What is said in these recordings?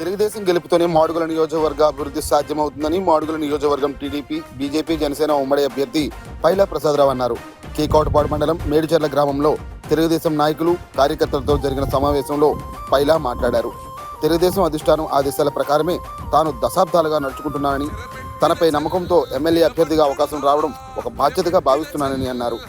తెలుగుదేశం గెలుపుతోనే మాడుగుల నియోజకవర్గ అభివృద్ధి సాధ్యమవుతుందని మాడుగుల నియోజకవర్గం టీడీపీ, బీజేపీ, జనసేన ఉమ్మడి అభ్యర్థి పైలా ప్రసాదరావు అన్నారు. కేకోటపాడు మండలం మేడిచెర్ల గ్రామంలో తెలుగుదేశం నాయకులు, కార్యకర్తలతో జరిగిన సమావేశంలో పైలా మాట్లాడారు. తెలుగుదేశం అధిష్టానం ఆదేశాల ప్రకారమే తాను దశాబ్దాలుగా నడుచుకుంటున్నానని, తనపై నమ్మకంతో ఎమ్మెల్యే అభ్యర్థిగా అవకాశం రావడం ఒక బాధ్యతగా భావిస్తున్నానని అన్నారు.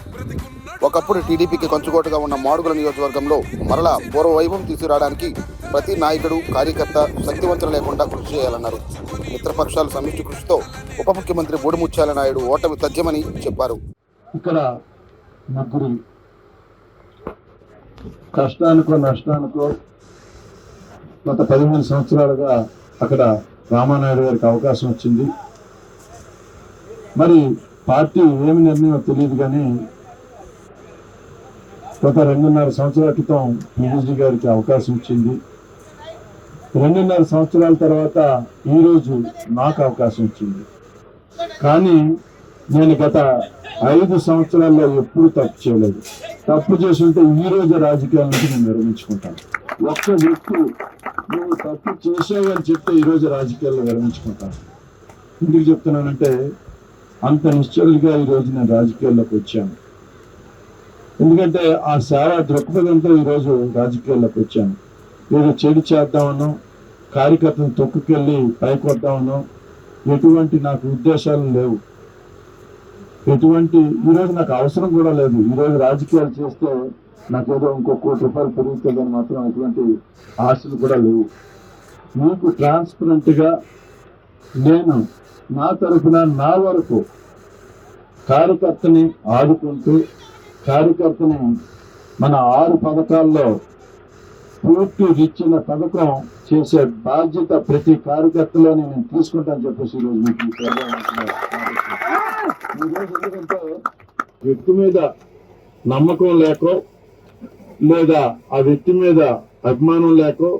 ఒకప్పుడు టీడీపీకి కంచుకోటగా ఉన్న మాడుగుల నియోజకవర్గంలో మరలా పూర్వవైభవం తీసుకురావడానికి ప్రతి నాయకుడు, కార్యకర్త శక్తివంచన లేకుండా కృషి చేయాలన్నారు. మిత్రపక్షాల సమిష్టి కృషితో ఉప ముఖ్యమంత్రి బూడిముత్యాల నాయుడు ఓటమి తథ్యమని చెప్పారు. ఇక్కడ ముగ్గురు కష్టానికో నష్టానికో గత 15 సంవత్సరాలుగా అక్కడ రామానాయుడు గారికి అవకాశం వచ్చింది. మరి పార్టీ ఏమి నిర్ణయం తెలియదు, కానీ గత 2.5 సంవత్సరాల క్రితం పీడీజీ గారికి అవకాశం ఇచ్చింది. 2.5 సంవత్సరాల తర్వాత ఈరోజు నాకు అవకాశం ఇచ్చింది. కానీ నేను గత 5 సంవత్సరాల్లో ఎప్పుడు తప్పు చేయలేదు. తప్పు చేస్తుంటే ఈ రోజు రాజకీయాల నుంచి నేను విరమించుకుంటాను. ఒక్క వ్యక్తి నువ్వు తప్పు చేసావు అని చెప్తే ఈరోజు రాజకీయాల్లో విరమించుకుంటాను. ఎందుకు చెప్తున్నానంటే అంత నిశ్చలుగా ఈరోజు నేను రాజకీయాల్లోకి వచ్చాను. ఎందుకంటే ఆ సేవా దృక్పథంతో ఈరోజు రాజకీయాల్లోకి వచ్చాను. ఏదో చెడు చేద్దామనో, కార్యకర్తను తొక్కుకెళ్ళి పైకొద్దామనో ఎటువంటి నాకు ఉద్దేశాలు లేవు. ఈరోజు నాకు అవసరం కూడా లేదు. ఈరోజు రాజకీయాలు చేస్తే నాకేదో ఇంకో ₹1 కోటి పెరుగుతుందని మాత్రం ఎటువంటి ఆశలు కూడా లేవు. మీకు ట్రాన్స్పరెంట్గా నేను నా తరఫున నా వరకు కార్యకర్తని ఆదుకుంటూ, కార్యకర్తని మన 6 పథకాల్లో పూర్తి ఇచ్చిన పథకం చేసే బాధ్యత ప్రతి కార్యకర్తలో నేను తీసుకుంటాను చెప్పేసి ఈరోజు మీకు ఎందుకంటే వ్యక్తి మీద నమ్మకం లేకో లేదా ఆ వ్యక్తి మీద అభిమానం లేకో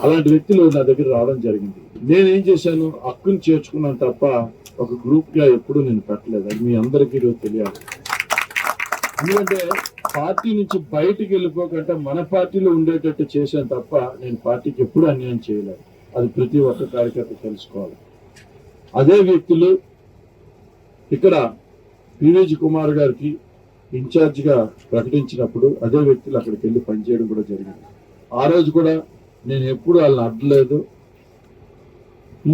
అలాంటి వ్యక్తులు నా దగ్గర రావడం జరిగింది. నేనేం చేశాను, హక్కుని చేర్చుకున్నాను తప్ప ఒక గ్రూప్గా ఎప్పుడు నేను పెట్టలేదు. అది మీ అందరికీ ఈరోజు తెలియాలి. ఎందుకంటే పార్టీ నుంచి బయటికి వెళ్ళిపోకంటే మన పార్టీలో ఉండేటట్టు చేశాను తప్ప నేను పార్టీకి ఎప్పుడు అన్యాయం చేయలేదు. అది ప్రతి ఒక్క కార్యకర్త తెలుసుకోవాలి. అదే వ్యక్తులు ఇక్కడ పీవీజీ కుమార్ గారికి ఇన్ఛార్జిగా ప్రకటించినప్పుడు అదే వ్యక్తులు అక్కడికి వెళ్ళి పనిచేయడం కూడా జరిగింది. ఆ రోజు కూడా నేను ఎప్పుడు వాళ్ళని అడ్డలేదు.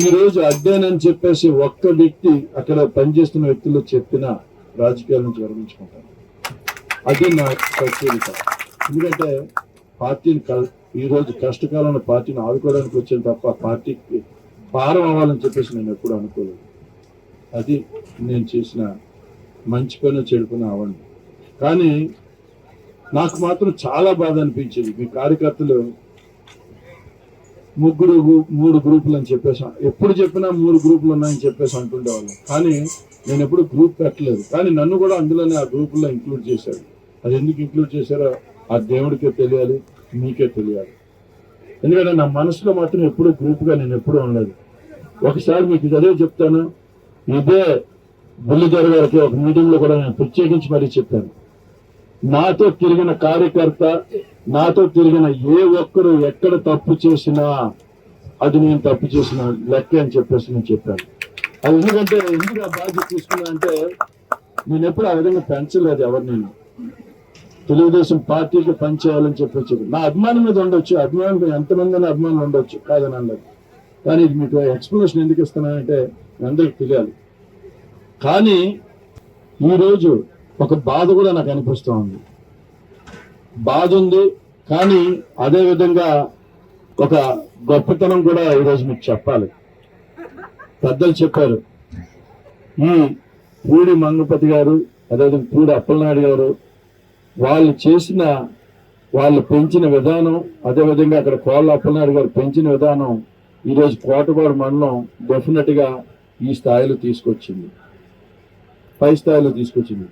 ఈ రోజు అడ్డానని చెప్పేసి ఒక్క వ్యక్తి అక్కడ పనిచేస్తున్న వ్యక్తులు చెప్పిన రాజకీయాల నుంచి విరమించుకుంటాను. అది నా ప్రత్యేకత. ఎందుకంటే పార్టీని ఈరోజు కష్టకాలంలో పార్టీని ఆదుకోవడానికి వచ్చాను తప్ప పార్టీకి భారం అవ్వాలని చెప్పేసి నేను ఎప్పుడు అనుకోలేదు. అది నేను చేసిన మంచి పని, చెడు పని అవ్వండి. కానీ నాకు మాత్రం చాలా బాధ అనిపించింది. మీ కార్యకర్తలు 3 గ్రూపులు అని చెప్పేసి ఎప్పుడు చెప్పినా 3 గ్రూపులు ఉన్నాయని చెప్పేసి అంటుండేవాళ్ళం. కానీ నేను ఎప్పుడు గ్రూప్ పెట్టలేదు. కానీ నన్ను కూడా అందులోనే ఆ గ్రూపుల్లో ఇంక్లూడ్ చేశారు. అది ఎందుకు ఇంక్లూడ్ చేశారో ఆ దేవుడికే తెలియాలి, మీకే తెలియాలి. ఎందుకంటే నా మనసులో మాత్రం ఎప్పుడు గ్రూప్గా నేను ఎప్పుడూ ఉండలేదు. ఒకసారి మీకు అదే చెప్తాను. ఇదే బుల్లిధర్ గారికి ఒక మీటింగ్లో కూడా నేను ప్రత్యేకించి మరీ చెప్పాను. నాతో తిరిగిన కార్యకర్త, నాతో తిరిగిన ఏ ఒక్కరు ఎక్కడ తప్పు చేసినా అది నేను తప్పు చేసిన లెక్క అని చెప్పేసి నేను చెప్పాను. అది ఎందుకంటే ఎందుకు ఆ బాధ్యత తీసుకున్నా అంటే నేను ఎప్పుడు ఆ విధంగా పెంచలేదు ఎవరు. నేను తెలుగుదేశం పార్టీకి పనిచేయాలని చెప్పొచ్చు. నా అభిమానం మీద ఉండొచ్చు, అభిమానం ఎంతమంది అభిమానులు ఉండొచ్చు, కాదని అనలేదు. కానీ ఇది మీకు ఎక్స్ప్లెనేషన్ ఎందుకు ఇస్తున్నానంటే అందరికి తెలియాలి. కానీ ఈరోజు ఒక బాధ కూడా నాకు అనిపిస్తూ ఉంది. బాధ ఉంది, కానీ అదే విధంగా ఒక గొప్పతనం కూడా ఈరోజు మీకు చెప్పాలి. పెద్దలు చెప్పారు. ఈ పూడి మంగపతి గారు, అదేవిధంగా పూడి అప్పలనాయుడు గారు వాళ్ళు పెంచిన విధానం, అదేవిధంగా అక్కడ కోళ్ళ అప్పలనాయుడు గారు పెంచిన విధానం ఈరోజు కోటపాడు మండలం డెఫినెట్ గా ఈ స్థాయిలో తీసుకొచ్చింది, పై స్థాయిలో తీసుకొచ్చింది.